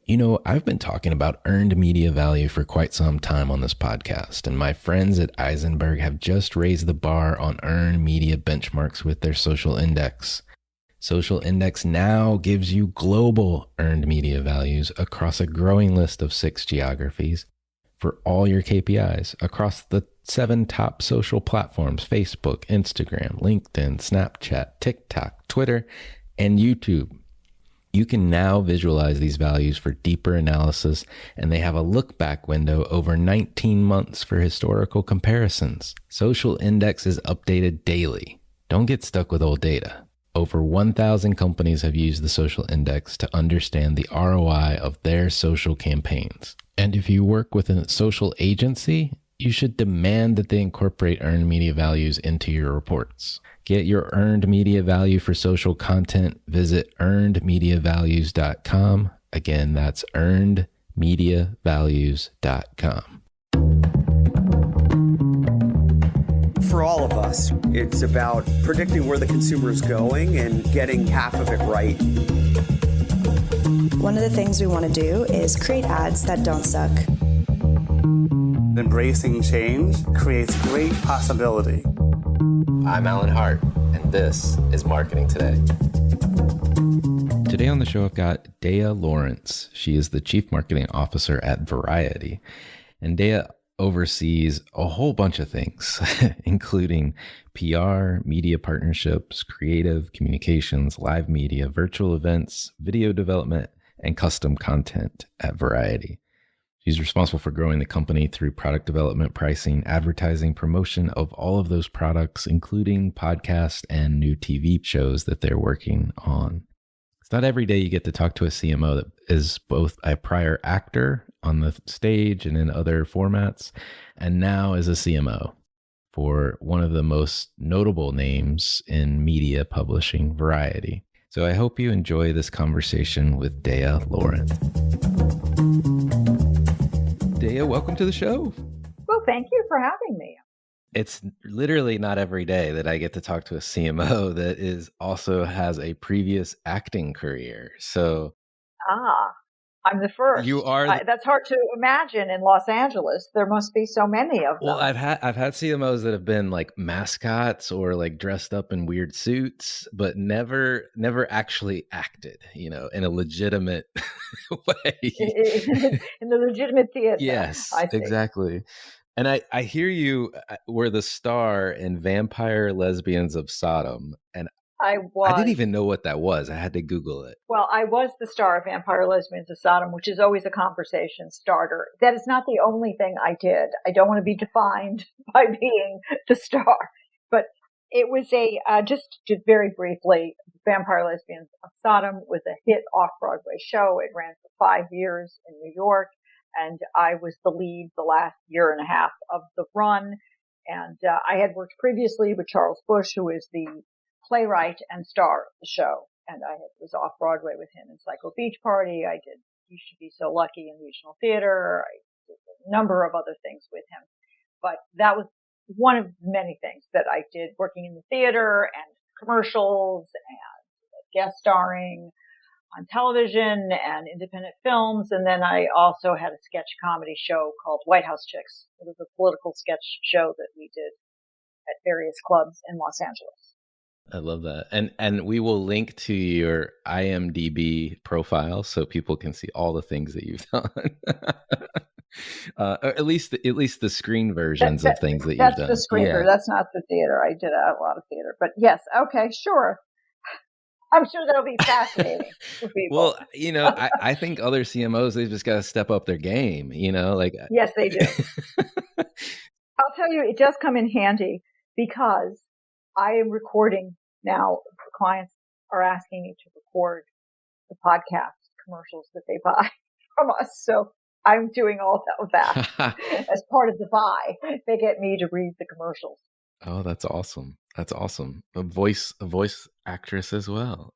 You know, I've been talking about earned media value for quite some time on this podcast, and my friends at Eisenberg have just raised the bar on earned media benchmarks with their social index. Social Index now gives you global earned media values across a growing list of 6 geographies for all your KPIs across the 7 top social platforms: Facebook, Instagram, LinkedIn, Snapchat, TikTok, Twitter, and YouTube. You can now visualize these values for deeper analysis, and they have a look back window over 19 months for historical comparisons. Social Index is updated daily. Don't get stuck with old data. Over 1,000 companies have used the Social Index to understand the ROI of their social campaigns. And if you work with a social agency, you should demand that they incorporate earned media values into your reports. Get your earned media value for social content. Visit earnedmediavalues.com. Again, that's earnedmediavalues.com. For all of us, it's about predicting where the consumer is going and getting half of it right. One of the things we want to do is create ads that don't suck. Embracing change creates great possibility. I'm Alan Hart, and this is Marketing Today. Today on the show, I've got Dea Lawrence. She is the Chief Marketing Officer at Variety. And Dea oversees a whole bunch of things, including PR, media partnerships, creative communications, live media, virtual events, video development, and custom content at Variety. She's responsible for growing the company through product development, pricing, advertising, promotion of all of those products, including podcasts and new TV shows that they're working on. It's not every day you get to talk to a CMO that is both a prior actor on the stage and in other formats, and now is a CMO for one of the most notable names in media publishing, Variety. So I hope you enjoy this conversation with Dea Lawrence. Dea, welcome to the show. Well, thank you for having me. It's literally not every day that I get to talk to a CMO that also has a previous acting career. So I'm the first. You are. That's hard to imagine in Los Angeles. There must be so many of them. Well, I've had CMOs that have been like mascots or like dressed up in weird suits, but never actually acted, in a legitimate way. In the legitimate theater. Yes, exactly. And I hear you were the star in Vampire Lesbians of Sodom, and I didn't even know what that was. I had to Google it. Well, I was the star of Vampire Lesbians of Sodom, which is always a conversation starter. That is not the only thing I did. I don't want to be defined by being the star. But it was just very briefly, Vampire Lesbians of Sodom was a hit off-Broadway show. It ran for 5 years in New York, and I was the lead the last year and a half of the run. And I had worked previously with Charles Busch, who is the playwright and star of the show, and I was off Broadway with him in Psycho Beach Party. I did You Should Be So Lucky in Regional Theater. I did a number of other things with him, but that was one of many things that I did, working in the theater and commercials and guest starring on television and independent films. And then I also had a sketch comedy show called White House Chicks. It was a political sketch show that we did at various clubs in Los Angeles. I love that. And we will link to your IMDb profile so people can see all the things that you've done. Or at least the screen versions of things that you've done. That's the screen version. That's not the theater. I did a lot of theater. But yes, okay, sure. I'm sure that'll be fascinating for people. Well, I think other CMOs, they've just got to step up their game, Yes, they do. I'll tell you, it does come in handy because I am recording now. Clients are asking me to record the podcast commercials that they buy from us. So I'm doing all of that as part of the buy. They get me to read the commercials. Oh, that's awesome. That's awesome. A voice actress as well.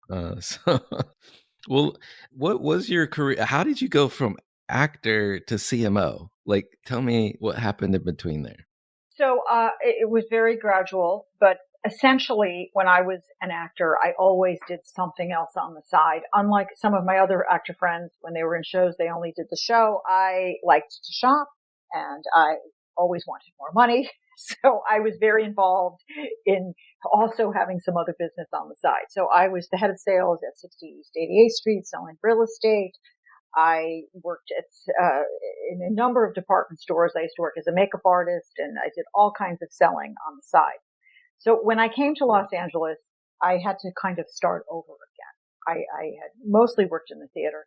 Well, what was your career? How did you go from actor to CMO? Like, tell me what happened in between there. So it was very gradual, but essentially, when I was an actor, I always did something else on the side. Unlike some of my other actor friends, when they were in shows, they only did the show. I liked to shop and I always wanted more money. So I was very involved in also having some other business on the side. So I was the head of sales at 60 East 88th Street selling real estate. I worked in a number of department stores. I used to work as a makeup artist and I did all kinds of selling on the side. So when I came to Los Angeles, I had to kind of start over again. I had mostly worked in the theater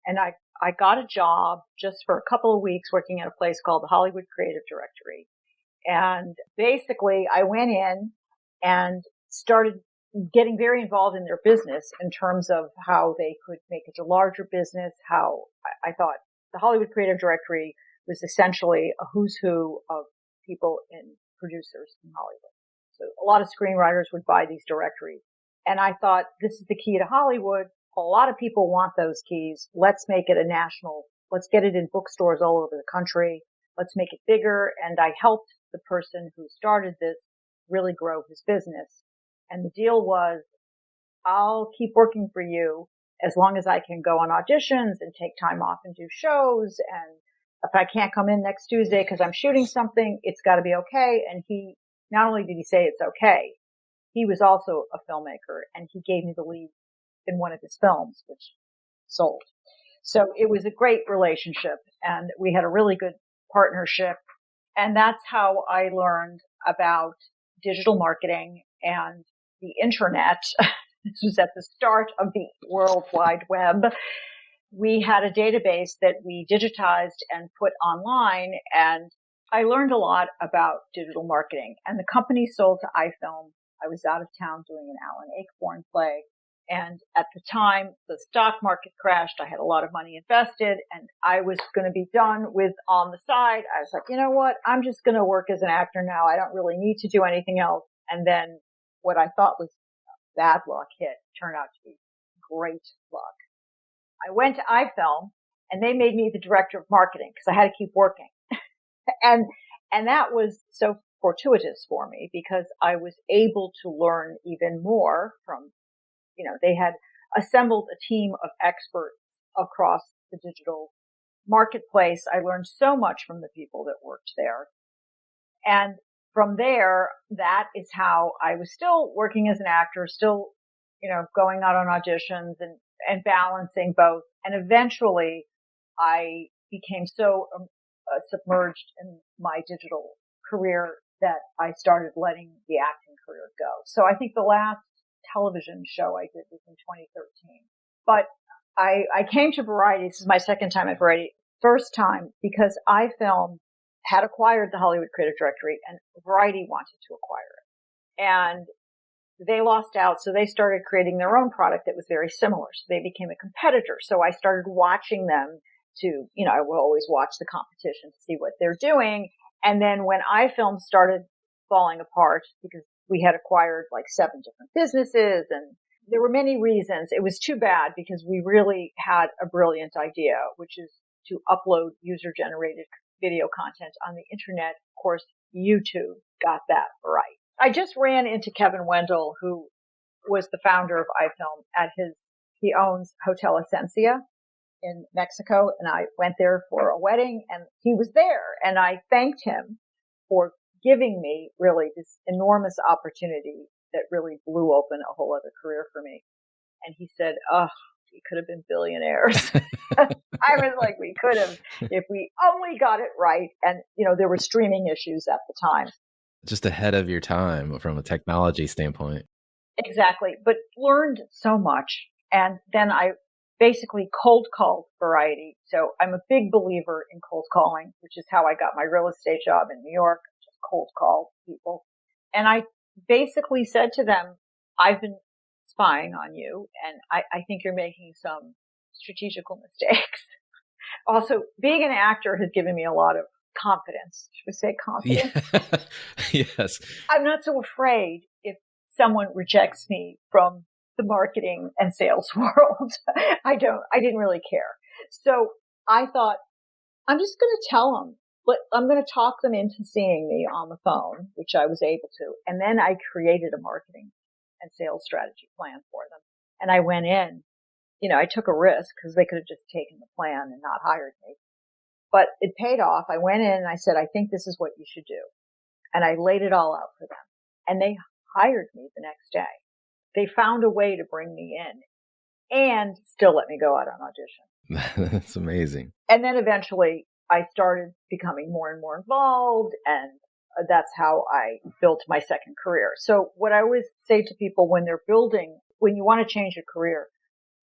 and I got a job just for a couple of weeks working at a place called the Hollywood Creative Directory. And basically I went in and started getting very involved in their business in terms of how they could make it a larger business, how I thought the Hollywood Creative Directory was essentially a who's who of people in producers in Hollywood. So a lot of screenwriters would buy these directories. And I thought, this is the key to Hollywood. A lot of people want those keys. Let's make it a national, let's get it in bookstores all over the country. Let's make it bigger. And I helped the person who started this really grow his business. And the deal was, I'll keep working for you as long as I can go on auditions and take time off and do shows. And if I can't come in next Tuesday because I'm shooting something, it's got to be okay. And he, not only did he say it's okay, he was also a filmmaker and he gave me the lead in one of his films, which sold. So it was a great relationship and we had a really good partnership. And that's how I learned about digital marketing and the internet. This was at the start of the World Wide Web. We had a database that we digitized and put online, and I learned a lot about digital marketing. And the company sold to iFilm. I was out of town doing an Alan Ayckbourn play. And at the time, the stock market crashed. I had a lot of money invested and I was going to be done with on the side. I was like, you know what? I'm just going to work as an actor now. I don't really need to do anything else. And then what I thought was bad luck hit turned out to be great luck. I went to iFilm and they made me the director of marketing because I had to keep working. and that was so fortuitous for me because I was able to learn even more from, they had assembled a team of experts across the digital marketplace. I learned so much from the people that worked there. And from there, that is how I was still working as an actor, still, going out on auditions and balancing both. And eventually I became so submerged in my digital career that I started letting the acting career go. So I think the last television show I did was in 2013. But I came to Variety. This is my second time at Variety. First time because iFilm had acquired the Hollywood Creative Directory and Variety wanted to acquire it. And they lost out, so they started creating their own product that was very similar. So they became a competitor. So I started watching them to, I will always watch the competition to see what they're doing. And then when iFilm started falling apart because we had acquired like 7 different businesses and there were many reasons. It was too bad because we really had a brilliant idea, which is to upload user-generated video content on the internet. Of course, YouTube got that right. I just ran into Kevin Wendell, who was the founder of iFilm he owns Hotel Esencia in Mexico. And I went there for a wedding and he was there and I thanked him for giving me really this enormous opportunity that really blew open a whole other career for me. And he said, we could have been billionaires. I was like, we could have if we only got it right. And, there were streaming issues at the time. Just ahead of your time from a technology standpoint. Exactly. But learned so much. And then I basically cold called Variety. So I'm a big believer in cold calling, which is how I got my real estate job in New York. Just cold call people. And I basically said to them, I've been spying on you and I think you're making some strategical mistakes. Also, being an actor has given me a lot of confidence. Should we say confidence? Yeah. Yes. I'm not so afraid if someone rejects me from the marketing and sales world. I didn't really care. So I thought, I'm just going to tell them I'm going to talk them into seeing me on the phone, which I was able to. And then I created a marketing and sales strategy plan for them. And I went in, I took a risk because they could have just taken the plan and not hired me. But it paid off. I went in and I said, I think this is what you should do. And I laid it all out for them. And they hired me the next day. They found a way to bring me in and still let me go out on audition. That's amazing. And then eventually I started becoming more and more involved, and that's how I built my second career. So what I always say to people when when you want to change your career,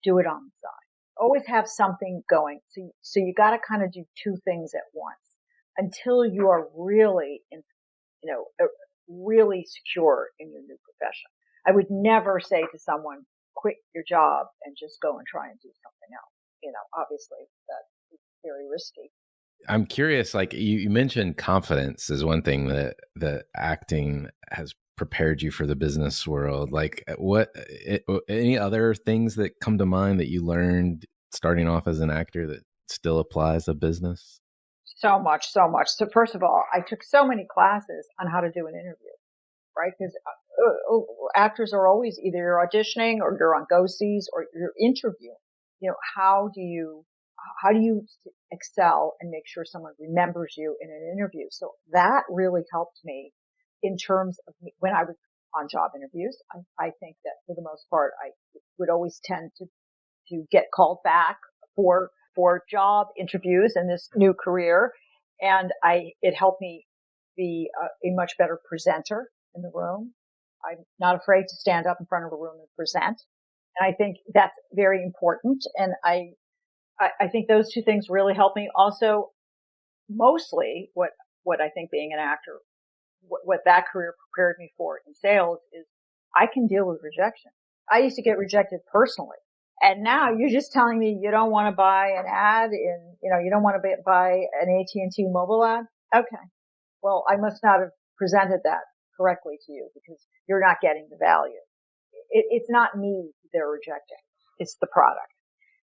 do it on the side. Always have something going. So you got to kind of do two things at once until you are really really secure in your new profession. I would never say to someone, quit your job and just go and try and do something else. Obviously that is very risky. I'm curious, like you mentioned confidence is one thing that acting has prepared you for the business world. Like any other things that come to mind that you learned starting off as an actor that still applies to business? So much. So first of all, I took so many classes on how to do an interview, right? Because actors are always either you're auditioning or you're on go-sees or you're interviewing. How do you excel and make sure someone remembers you in an interview? So that really helped me in terms of when I was on job interviews. I think that for the most part, I would always tend to get called back for job interviews in this new career. And it helped me be a much better presenter in the room. I'm not afraid to stand up in front of a room and present. And I think that's very important. And I think those two things really help me. Also, mostly what I think being an actor, what that career prepared me for in sales is I can deal with rejection. I used to get rejected personally. And now you're just telling me you don't want to buy an ad you don't want to buy an AT&T mobile ad. Okay. Well, I must not have presented that correctly to you because you're not getting the value. It's not me they're rejecting. It's the product.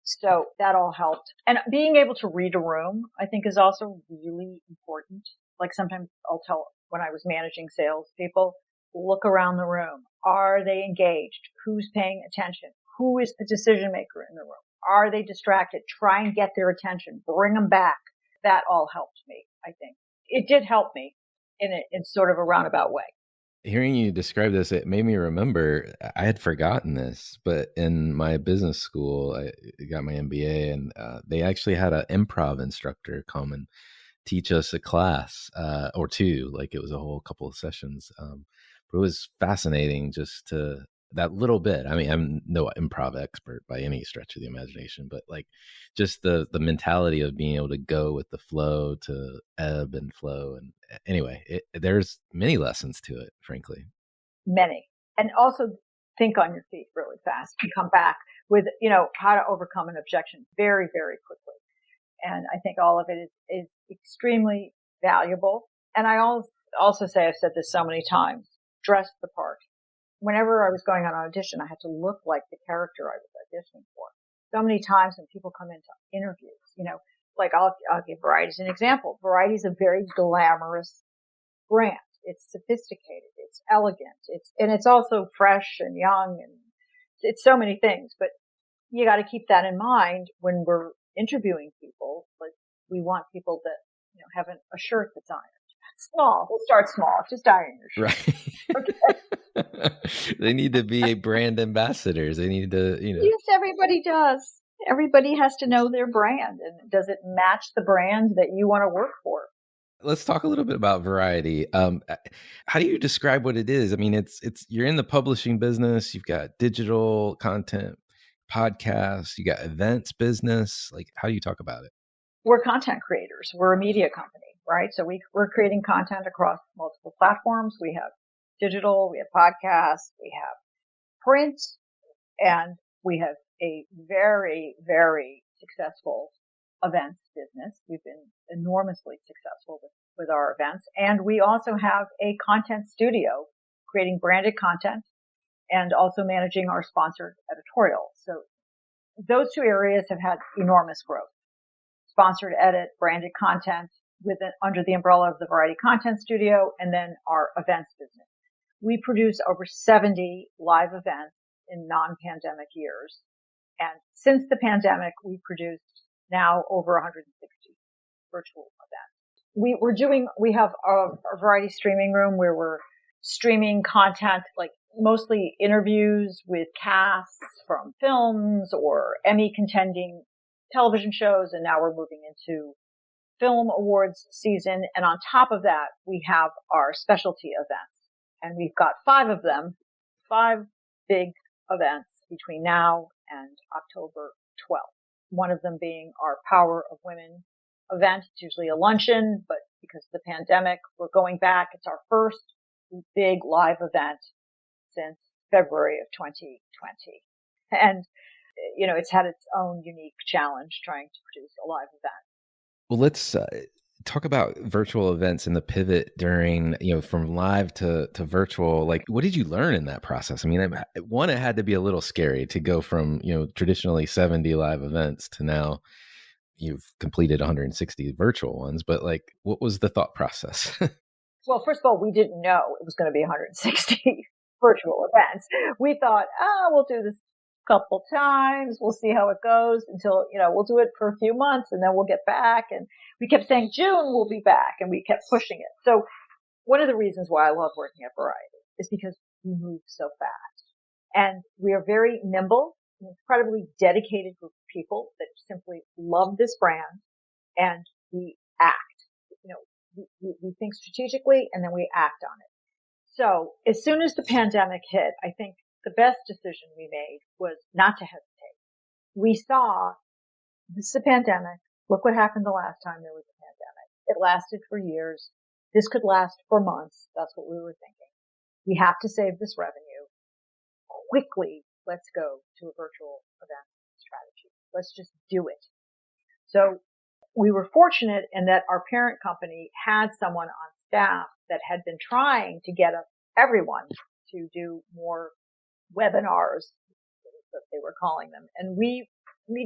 So that all helped. And being able to read a room, I think, is also really important. Like sometimes I'll tell when I was managing salespeople, look around the room. Are they engaged? Who's paying attention? Who is the decision maker in the room? Are they distracted? Try and get their attention. Bring them back. That all helped me, I think. It did help me in sort of a roundabout way. Hearing you describe this, it made me remember, I had forgotten this, but in my business school, I got my MBA, and they actually had an improv instructor come and teach us a class or two. Like it was a whole couple of sessions. But it was fascinating just to that little bit. I mean, I'm no improv expert by any stretch of the imagination, but like just the mentality of being able to go with the flow, to ebb and flow. And anyway, there's many lessons to it, frankly. Many. And also think on your feet really fast and come back with, how to overcome an objection very, very quickly. And I think all of it is extremely valuable. And I also say, I've said this so many times, dress the part. Whenever I was going on audition, I had to look like the character I was auditioning for. So many times when people come into interviews, like I'll give Variety as an example. Variety is a very glamorous brand. It's sophisticated. It's elegant. It's also fresh and young, and it's so many things. But you got to keep that in mind when we're interviewing people. Like we want people that have a shirt that's ironed. Small. We'll start small. Just iron your shirt. Right. Okay. They need to be brand ambassadors. They need to, Yes, everybody does. Everybody has to know their brand. And does it match the brand that you want to work for? Let's talk a little bit about Variety. How do you describe what it is? I mean, it's you're in the publishing business. You've got digital content, podcasts. You got events business. Like, how do you talk about it? We're content creators. We're a media company, right? So we're creating content across multiple platforms. We have digital, we have podcasts, we have print, and we have a very, very successful events business. We've been enormously successful with our events. And we also have a content studio creating branded content and also managing our sponsored editorial. So those two areas have had enormous growth. Sponsored edit, branded content, under the umbrella of the Variety Content Studio, and then our events business. We produce over 70 live events in non-pandemic years. And since the pandemic, we produced now over 160 virtual events. We have a variety streaming room where we're streaming content, like mostly interviews with casts from films or Emmy contending television shows. And now we're moving into film awards season. And on top of that, we have our specialty events. And we've got 5 of them, 5 big events between now and October 12th. One of them being our Power of Women event. It's usually a luncheon, but because of the pandemic, we're going back. It's our first big live event since February of 2020. And, it's had its own unique challenge trying to produce a live event. Well, let's talk about virtual events and the pivot during, from live to virtual. Like, what did you learn in that process? I mean, one, it had to be a little scary to go from, traditionally 70 live events to now you've completed 160 virtual ones. But like, what was the thought process? Well, first of all, we didn't know it was going to be 160 virtual events. We thought, we'll do this a couple times. We'll see how it goes until, we'll do it for a few months and then we'll get back. And we kept saying June we'll be back, and we kept pushing it. So one of the reasons why I love working at Variety is because we move so fast, and we are very nimble, an incredibly dedicated group of people that simply love this brand, and we act. We think strategically and then we act on it. So as soon as the pandemic hit, I think the best decision we made was not to hesitate. We saw this is a pandemic. Look what happened the last time there was a pandemic. It lasted for years. This could last for months. That's what we were thinking. We have to save this revenue. Quickly, let's go to a virtual event strategy. Let's just do it. So we were fortunate in that our parent company had someone on staff that had been trying to get everyone to do more webinars, that they were calling them. And we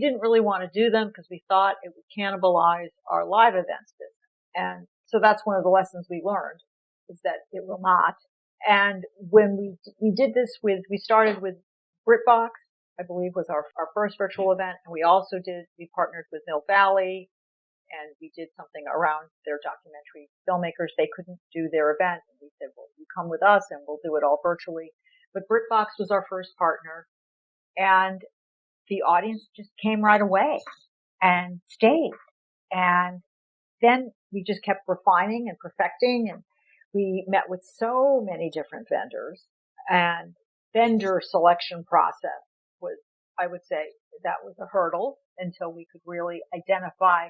didn't really want to do them because we thought it would cannibalize our live events business. And so that's one of the lessons we learned, is that it will not. And when we did this we started with BritBox, I believe was our first virtual event. And we partnered with Mill Valley, and we did something around their documentary filmmakers. They couldn't do their event. And we said, well, you come with us and we'll do it all virtually. But BritBox was our first partner, and the audience just came right away and stayed. And then we just kept refining and perfecting, and we met with so many different vendors, and vendor selection process was, I would say, that was a hurdle until we could really identify.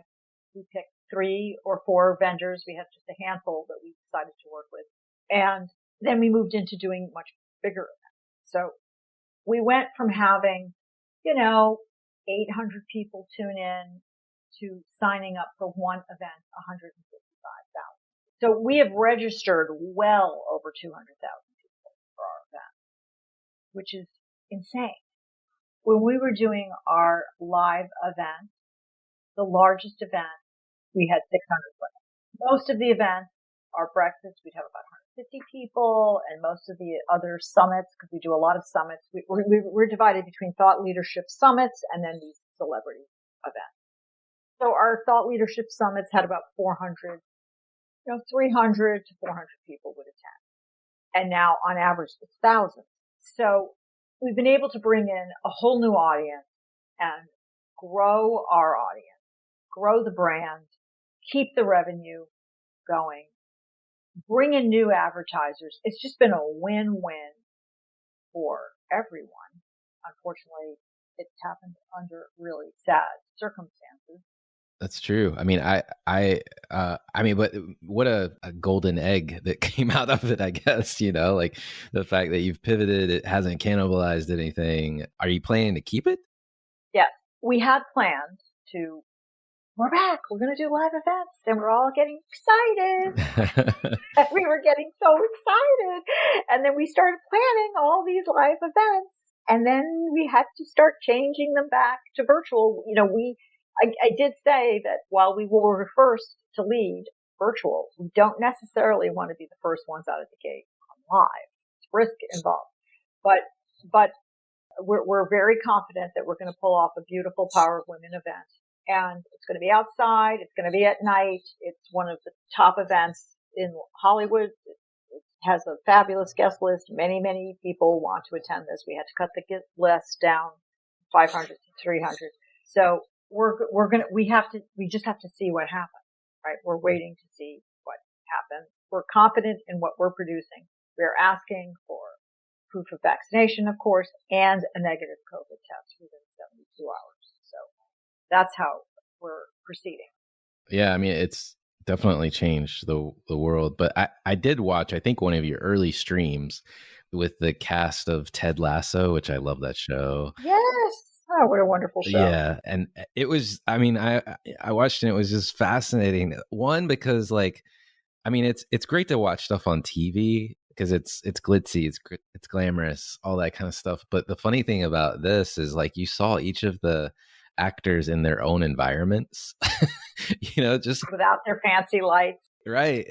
We picked 3 or 4 vendors. We had just a handful that we decided to work with. And then we moved into doing much bigger events. So we went from having, 800 people tune in to signing up for one event, 155,000. So we have registered well over 200,000 people for our event, which is insane. When we were doing our live event, the largest event, we had 600 women. Most of the events, our breakfast, we'd have about 150 people, and most of the other summits, because we do a lot of summits, we're divided between thought leadership summits and then these celebrity events. So our thought leadership summits had about 300 to 400 people would attend. And now on average, it's thousands. So we've been able to bring in a whole new audience and grow our audience, grow the brand, keep the revenue going, bring in new advertisers. It's just been a win-win for everyone. Unfortunately, it's happened under really sad circumstances. That's true. I mean, but what a golden egg that came out of it, I guess, like the fact that you've pivoted, it hasn't cannibalized anything. Are you planning to keep it? Yes, we had planned to. We're back. We're going to do live events, and we're all getting excited. We were getting so excited. And then we started planning all these live events, and then we had to start changing them back to virtual. I did say that while we were first to lead virtual. We don't necessarily want to be the first ones out of the gate on live. It's risk involved. But we're very confident that we're going to pull off a beautiful Power of Women event. And it's going to be outside. It's going to be at night. It's one of the top events in Hollywood. It has a fabulous guest list. Many, many people want to attend this. We had to cut the list down 500 to 300. So we just have to see what happens, right? We're waiting to see what happens. We're confident in what we're producing. We're asking for proof of vaccination, of course, and a negative COVID test within 72 hours. So that's how we're proceeding. Yeah, I mean, it's definitely changed the world. But I did watch, I think, one of your early streams with the cast of Ted Lasso, which I love that show. Yes. Oh, what a wonderful show. Yeah, and it was, I mean, I watched and it was just fascinating. One, because like, I mean, it's great to watch stuff on TV because it's glitzy, it's glamorous, all that kind of stuff. But the funny thing about this is like you saw each of the actors in their own environments, just without their fancy lights. Right.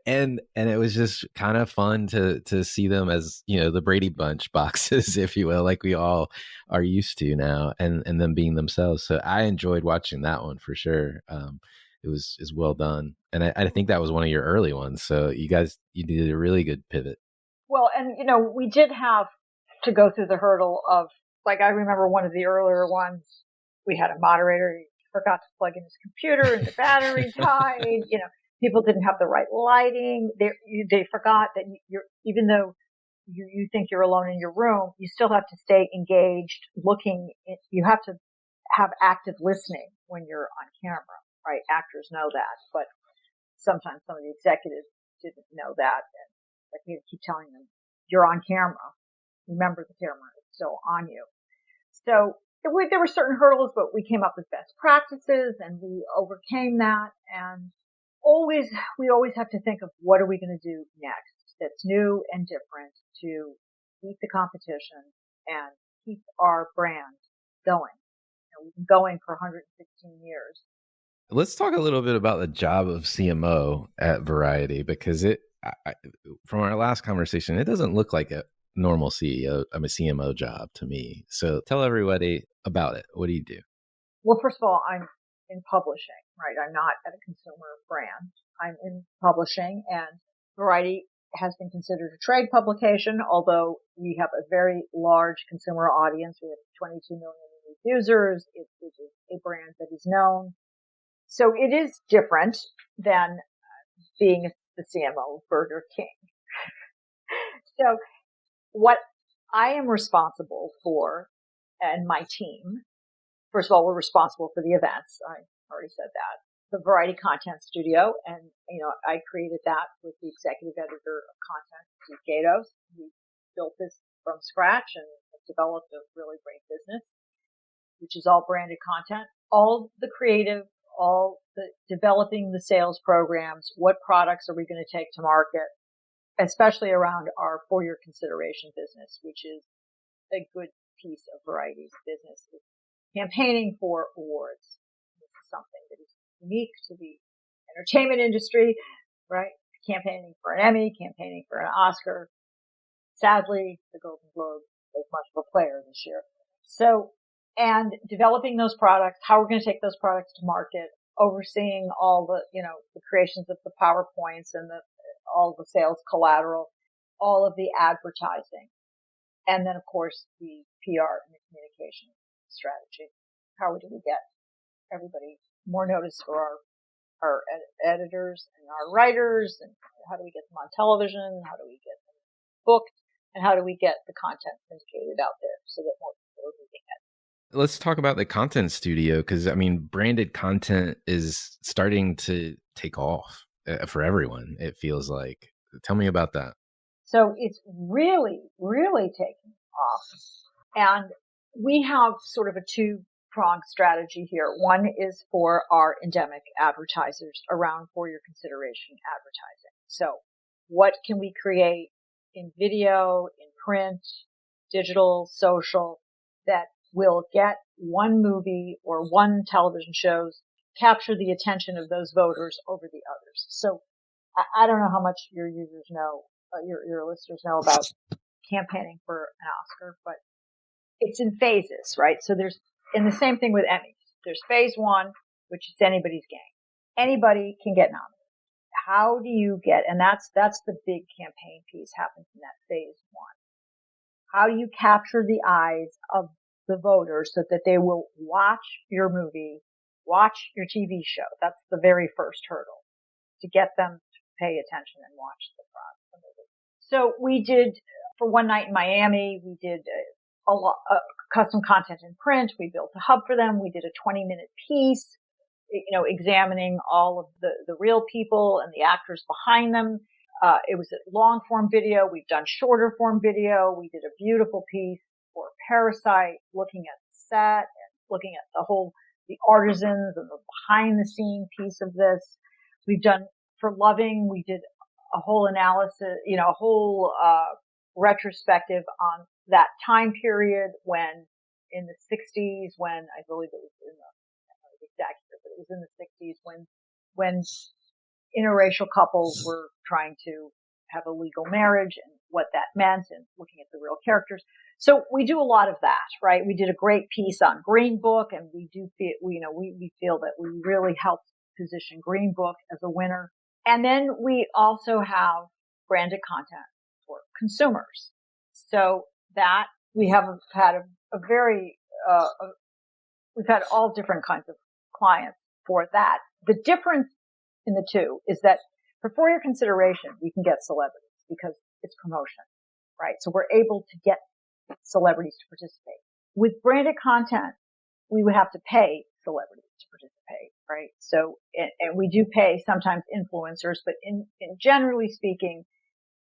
And it was just kind of fun to see them as, the Brady Bunch boxes, if you will, like we all are used to now, and them being themselves. So I enjoyed watching that one for sure. It was well done. And I think that was one of your early ones. So you did a really good pivot. Well, and we did have to go through the hurdle of, like, I remember one of the earlier ones, we had a moderator, he forgot to plug in his computer and the battery died, people didn't have the right lighting. They forgot that even though you think you're alone in your room, you still have to stay engaged, looking. You have to have active listening when you're on camera, right? Actors know that, but sometimes some of the executives didn't know that. And like we keep telling them, you're on camera. Remember the camera is still on you. So there were certain hurdles, but we came up with best practices and we overcame that. And we always have to think of what are we going to do next that's new and different to beat the competition and keep our brand going. We've been going for 116 years. Let's talk a little bit about the job of CMO at Variety, because from our last conversation, it doesn't look like a normal CMO job to me. So tell everybody about it. What do you do? Well, first of all, I'm in publishing, right? I'm not at a consumer brand. I'm in publishing, and Variety has been considered a trade publication, although we have a very large consumer audience. We have 22 million unique users. It is a brand that is known. So it is different than being the CMO of Burger King. So what I am responsible for, and my team, first of all, we're responsible for the events. I already said that. The Variety Content Studio, and I created that with the executive editor of content, Steve Gatos. We built this from scratch and developed a really great business, which is all branded content, all the creative, all the developing the sales programs. What products are we going to take to market, especially around our for-your consideration business, which is a good piece of Variety's business. It's campaigning for awards. This is something that is unique to the entertainment industry, right? Campaigning for an Emmy, campaigning for an Oscar. Sadly, the Golden Globe is much of a player this year. So, and developing those products, how we're going to take those products to market, overseeing all the, the creations of the PowerPoints and all the sales collateral, all of the advertising. And then, of course, the PR and the communication strategy. How do we get everybody more notice for our editors and our writers? And how do we get them on television? How do we get them booked? And how do we get the content syndicated out there so that more people are reading it? Let's talk about the content studio, because, branded content is starting to take off for everyone, it feels like. Tell me about that. So it's really, really taking off. And we have sort of a two-pronged strategy here. One is for our endemic advertisers around for your consideration advertising. So what can we create in video, in print, digital, social, that will get one movie or one television show's capture the attention of those voters over the others. So I don't know how much your users know, your listeners know about campaigning for an Oscar, but it's in phases, right? So and the same thing with Emmys. There's phase one, which is anybody's game. Anybody can get nominated. How do you and that's the big campaign piece happens in that phase one. How do you capture the eyes of the voters so that they will watch your movie, watch your TV show? That's the very first hurdle, to get them to pay attention and watch the movie. So we did, for One Night in Miami, we did a lot custom content in print. We built a hub for them. We did a 20-minute piece, examining all of the real people and the actors behind them. It was a long form video. We've done shorter form video. We did a beautiful piece for Parasite, looking at the set and looking at the artisans and the behind the scene piece of this. We've done for Loving, we did a whole analysis, a whole, retrospective on that time period when in the 60s, when I believe it was in I don't know the exact year, but it was in the 60s when interracial couples were trying to have a legal marriage and what that meant, and looking at the real characters. So we do a lot of that, right? We did a great piece on Green Book, and we feel that we really helped position Green Book as a winner. And then we also have branded content for consumers. So that we have had we've had all different kinds of clients for that. The difference in the two is that for your consideration, we can get celebrities because it's promotion, right? So we're able to get celebrities to participate. With branded content, we would have to pay celebrities to participate, right? So, and we do pay sometimes influencers, but in generally speaking,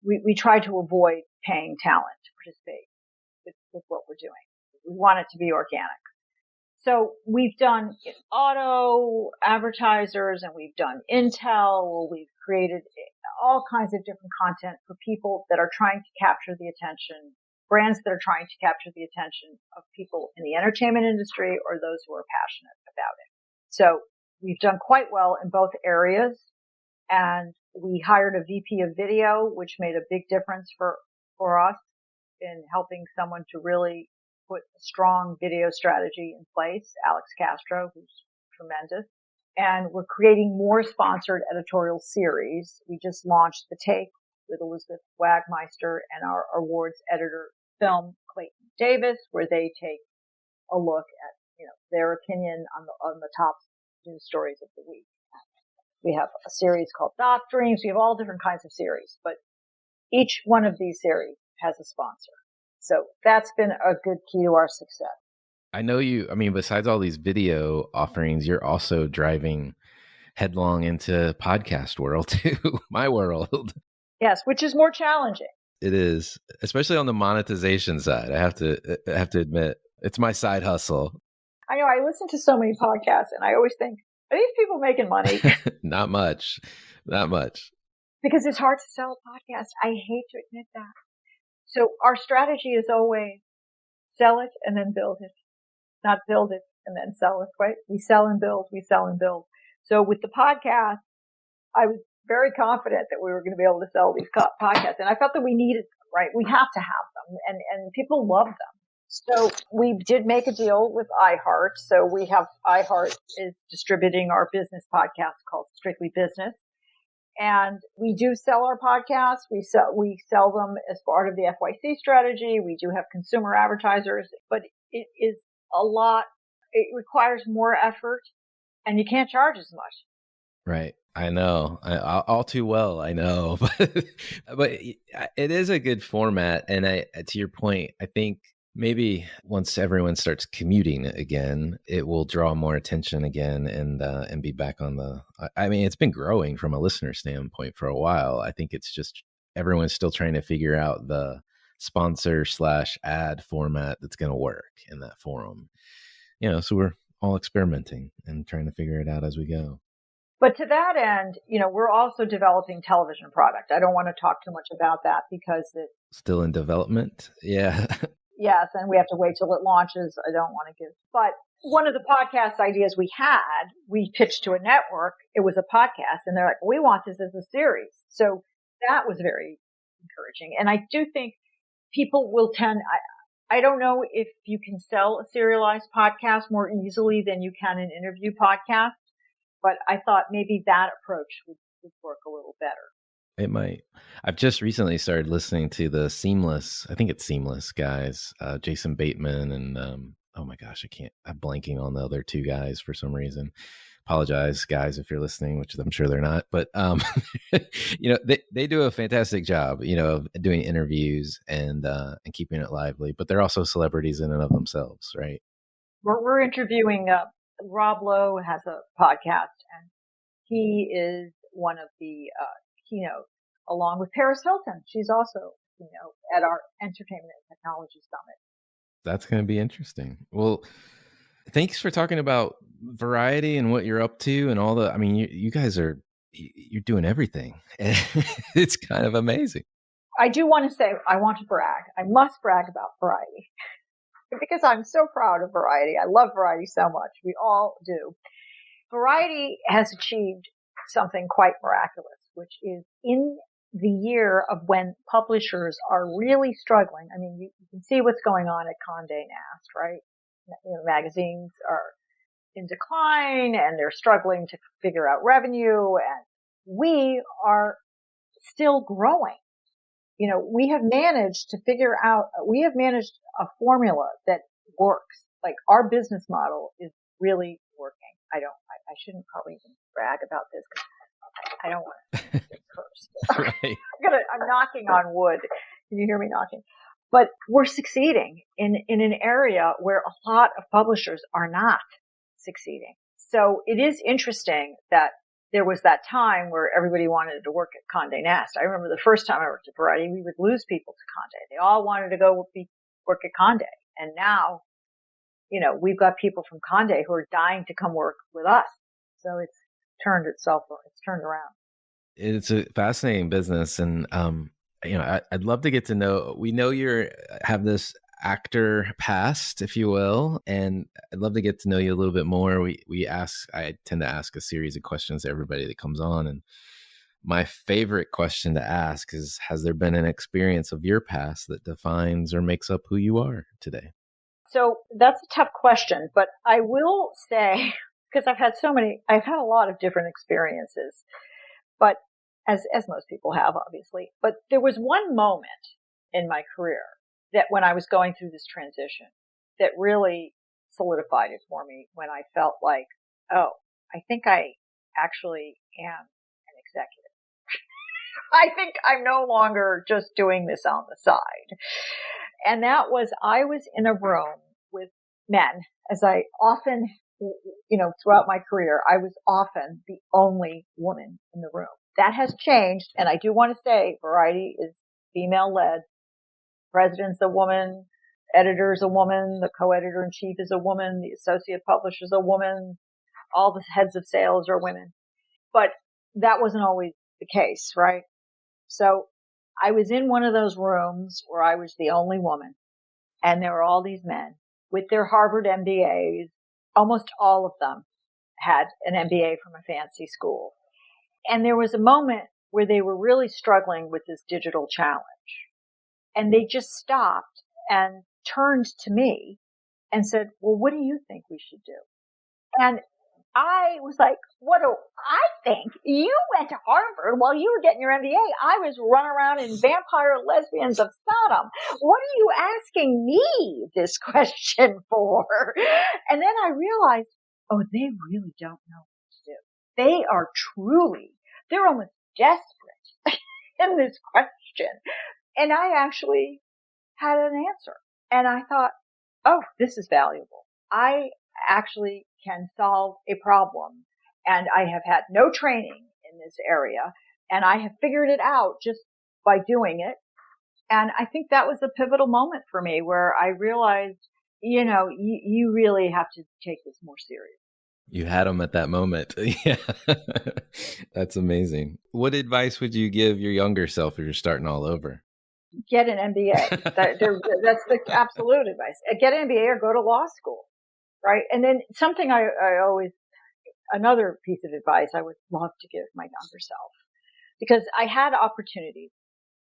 we try to avoid paying talent to participate with what we're doing. We want it to be organic. So we've done auto advertisers, and we've done Intel. We've created all kinds of different content for people that are trying to capture the attention, brands that are trying to capture the attention of people in the entertainment industry or those who are passionate about it. So we've done quite well in both areas. And we hired a VP of video, which made a big difference for us in helping someone to really put a strong video strategy in place, Alex Castro, who's tremendous. And we're creating more sponsored editorial series. We just launched The Take with Elizabeth Wagmeister and our awards editor, Film Clayton Davis, where they take a look at, their opinion on the top news stories of the week. We have a series called Doc Dreams. We have all different kinds of series, but each one of these series has a sponsor. So that's been a good key to our success. I know besides all these video offerings, you're also driving headlong into podcast world too, my world. Yes, which is more challenging. It is, especially on the monetization side. I have to admit, it's my side hustle. I know, I listen to so many podcasts and I always think, are these people making money? Not much. Because it's hard to sell a podcast. I hate to admit that. So our strategy is always sell it and then build it, not build it and then sell it, right? We sell and build. So with the podcast, I was very confident that we were going to be able to sell these podcasts. And I felt that we needed them, right? We have to have them, and people love them. So we did make a deal with iHeart. So we have iHeart is distributing our business podcast called Strictly Business. And we do sell our podcasts. We sell them as part of the FYC strategy. We do have consumer advertisers, but it is a lot. It requires more effort, and you can't charge as much. Right. I know. All too well. I know, but it is a good format. And to your point, I think maybe once everyone starts commuting again, it will draw more attention again and be back on it's been growing from a listener standpoint for a while. I think it's just everyone's still trying to figure out the sponsor/ad format that's going to work in that forum. So we're all experimenting and trying to figure it out as we go. But to that end, we're also developing television product. I don't want to talk too much about that because it's still in development. Yeah. Yes, and we have to wait till it launches. I don't want to but one of the podcast ideas we pitched to a network. It was a podcast, and they're like, we want this as a series. So that was very encouraging. And I do think people will I don't know if you can sell a serialized podcast more easily than you can an interview podcast, but I thought maybe that approach would work a little better. It might. I've just recently started listening to the Seamless, I think it's Seamless guys, Jason Bateman and, oh my gosh, I'm blanking on the other two guys for some reason. Apologize, guys, if you're listening, which I'm sure they're not. But, they do a fantastic job, of doing interviews and keeping it lively. But they're also celebrities in and of themselves, right? We're interviewing Rob Lowe has a podcast, and he is one of the keynote, along with Paris Hilton. She's also at our Entertainment and Technology Summit. That's going to be interesting. Well, thanks for talking about Variety and what you're up to and all you guys you're doing everything. It's kind of amazing. I do want to say, I want to brag. I must brag about Variety because I'm so proud of Variety. I love Variety so much. We all do. Variety has achieved something quite miraculous, which is in the year of when publishers are really struggling. I mean, you can see what's going on at Condé Nast, right? Magazines are in decline and they're struggling to figure out revenue, and we are still growing. We have managed a formula that works. Like, our business model is really working. I shouldn't probably even brag about this because I don't want to get cursed. Right. I'm knocking on wood. Can you hear me knocking? But we're succeeding in an area where a lot of publishers are not succeeding. So it is interesting that there was that time where everybody wanted to work at Condé Nast. I remember the first time I worked at Variety, we would lose people to Condé. They all wanted to go work at Condé. And now, we've got people from Condé who are dying to come work with us. So it's turned around. It's a fascinating business. And, I'd love to get to know, we know have this actor past, if you will, and I'd love to get to know you a little bit more. I tend to ask a series of questions to everybody that comes on. And my favorite question to ask is, has there been an experience of your past that defines or makes up who you are today? So that's a tough question, but I will say, because I've had a lot of different experiences, but as most people have, obviously, but there was one moment in my career that when I was going through this transition that really solidified it for me, when I felt like, oh, I think I actually am an executive. I think I'm no longer just doing this on the side. And that was, I was in a room with men, as I often, throughout my career, I was often the only woman in the room. That has changed. And I do want to say Variety is female led. President's a woman, editor's a woman, the co-editor-in-chief is a woman, the associate publisher's a woman, all the heads of sales are women. But that wasn't always the case, right? So I was in one of those rooms where I was the only woman, and there were all these men with their Harvard MBAs. Almost all of them had an MBA from a fancy school. And there was a moment where they were really struggling with this digital challenge. And they just stopped and turned to me and said, well, what do you think we should do? And I was like, what do I think? You went to Harvard while you were getting your MBA. I was running around in Vampire Lesbians of Sodom. What are you asking me this question for? And then I realized, oh, they really don't know what to do. They're almost desperate in this question. And I actually had an answer. And I thought, oh, this is valuable. I actually can solve a problem. And I have had no training in this area. And I have figured it out just by doing it. And I think that was a pivotal moment for me where I realized, you really have to take this more serious. You had them at that moment. Yeah. That's amazing. What advice would you give your younger self if you're starting all over? Get an MBA. That's the absolute advice. Get an MBA or go to law school. right? And then something another piece of advice I would love to give my younger self, because I had opportunities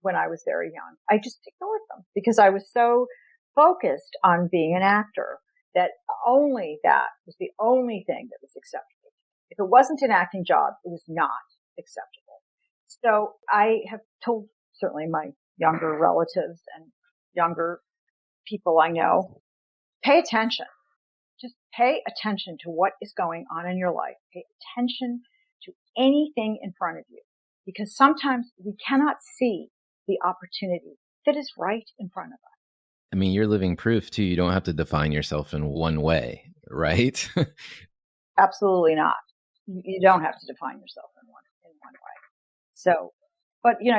when I was very young. I just ignored them because I was so focused on being an actor that only that was the only thing that was acceptable. If it wasn't an acting job, it was not acceptable. So I have told certainly my younger relatives and younger people I know, pay attention. Just pay attention to what is going on in your life. Pay attention to anything in front of you, because sometimes we cannot see the opportunity that is right in front of us. I mean, you're living proof too. You don't have to define yourself in one way, right? Absolutely not. You don't have to define yourself in one way. So, but you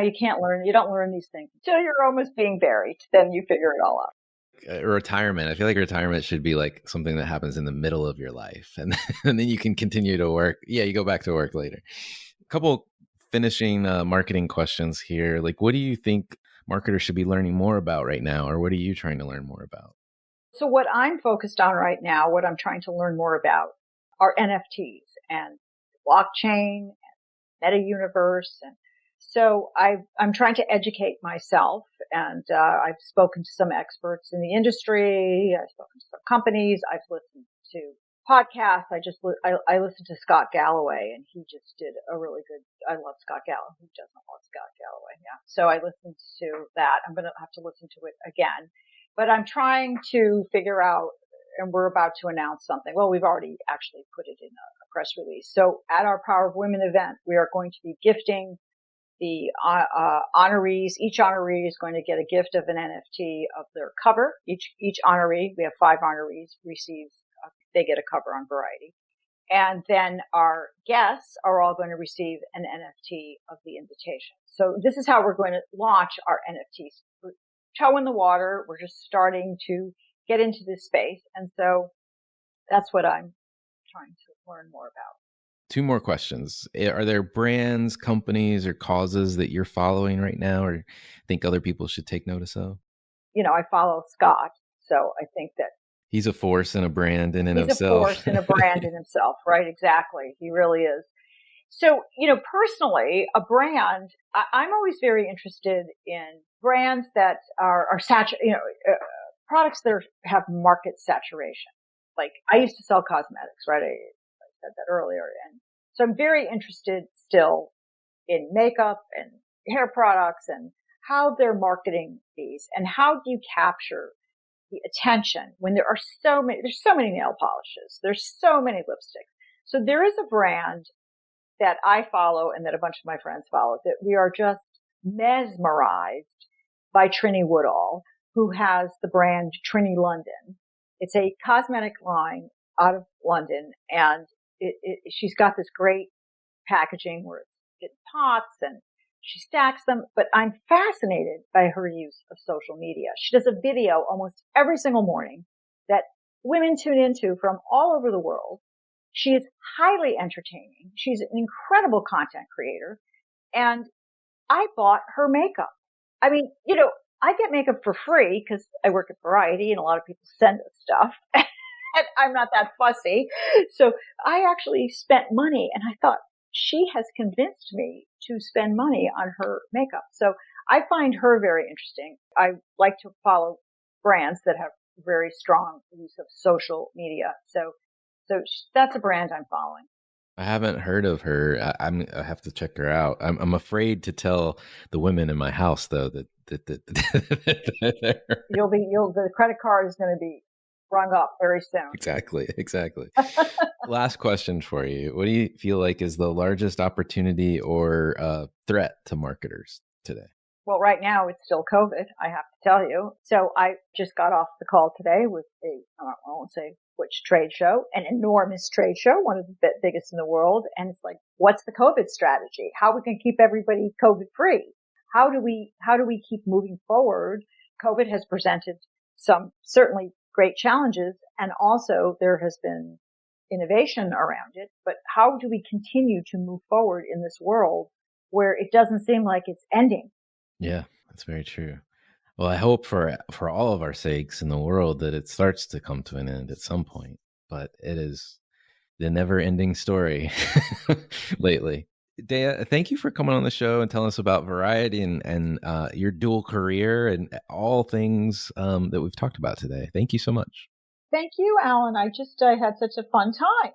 don't learn these things until you're almost being buried. Then you figure it all out. Retirement. I feel like retirement should be like something that happens in the middle of your life, and then you can continue to work. Yeah, you go back to work later. A couple finishing marketing questions here. Like, what do you think marketers should be learning more about right now, or what are you trying to learn more about? So what I'm focused on right now, what I'm trying to learn more about, are NFTs and blockchain and meta universe. And so I'm trying to educate myself, and I've spoken to some experts in the industry. I've spoken to some companies. I've listened to podcasts. I listened to Scott Galloway, and he just did a really good. I love Scott Galloway. Who doesn't love Scott Galloway? Yeah. So I listened to that. I'm going to have to listen to it again, but I'm trying to figure out. And we're about to announce something. Well, we've already actually put it in a press release. So at our Power of Women event, we are going to be gifting the honorees. Each honoree is going to get a gift of an NFT of their cover. Each honoree, we have 5 honorees, they get a cover on Variety. And then our guests are all going to receive an NFT of the invitation. So this is how we're going to launch our NFTs. We're toe in the water. We're just starting to get into this space. And so that's what I'm trying to learn more about. 2 more questions. Are there brands, companies, or causes that you're following right now, or think other people should take notice of? I follow Scott. So I think that he's a force and a brand in and of himself. He's a force and a brand in himself, right? Exactly. He really is. So, personally, a brand, I'm always very interested in brands that are saturated, products that have market saturation. Like I used to sell cosmetics, right? I said that earlier. And so I'm very interested still in makeup and hair products and how they're marketing these and how do you capture the attention when there's so many nail polishes. There's so many lipsticks. So there is a brand that I follow and that a bunch of my friends follow that we are just mesmerized by Trini Woodall, who has the brand Trini London. It's a cosmetic line out of London, and she's got this great packaging where it's in pots and she stacks them, but I'm fascinated by her use of social media. She does a video almost every single morning that women tune into from all over the world. She is highly entertaining. She's an incredible content creator, and I bought her makeup. I mean, I get makeup for free because I work at Variety and a lot of people send us stuff and I'm not that fussy. So I actually spent money and I thought she has convinced me to spend money on her makeup. So I find her very interesting. I like to follow brands that have very strong use of social media. So that's a brand I'm following. I haven't heard of her. I have to check her out. I'm afraid to tell the women in my house though that the credit card is going to be rung up very soon. Exactly. Last question for you. What do you feel like is the largest opportunity or threat to marketers today? Well, right now it's still COVID, I have to tell you. So I just got off the call today with I won't say which trade show, an enormous trade show, one of the biggest in the world. And it's like, what's the COVID strategy? How we can keep everybody COVID free? How do we keep moving forward? COVID has presented some certainly great challenges, and also there has been innovation around it. But how do we continue to move forward in this world where it doesn't seem like it's ending? Yeah, that's very true. Well, I hope for all of our sakes in the world that it starts to come to an end at some point. but it is the never-ending story lately. Dea, thank you for coming on the show and telling us about Variety and your dual career and all things that we've talked about today. Thank you so much. Thank you, Alan. I had such a fun time.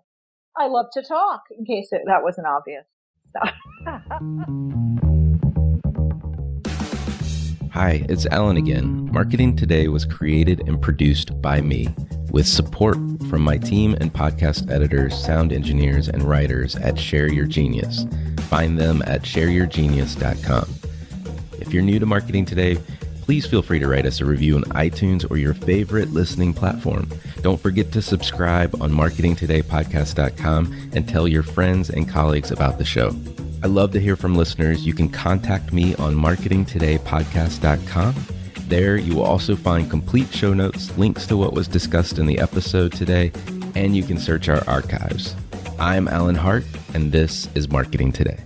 I love to talk, in case that wasn't obvious. Hi, it's Alan again. Marketing Today was created and produced by me, with support from my team and podcast editors, sound engineers, and writers at Share Your Genius. Find them at shareyourgenius.com. If you're new to Marketing Today, please feel free to write us a review on iTunes or your favorite listening platform. Don't forget to subscribe on marketingtodaypodcast.com and tell your friends and colleagues about the show. I love to hear from listeners. You can contact me on marketingtodaypodcast.com. There you will also find complete show notes, links to what was discussed in the episode today, and you can search our archives. I'm Alan Hart, and this is Marketing Today.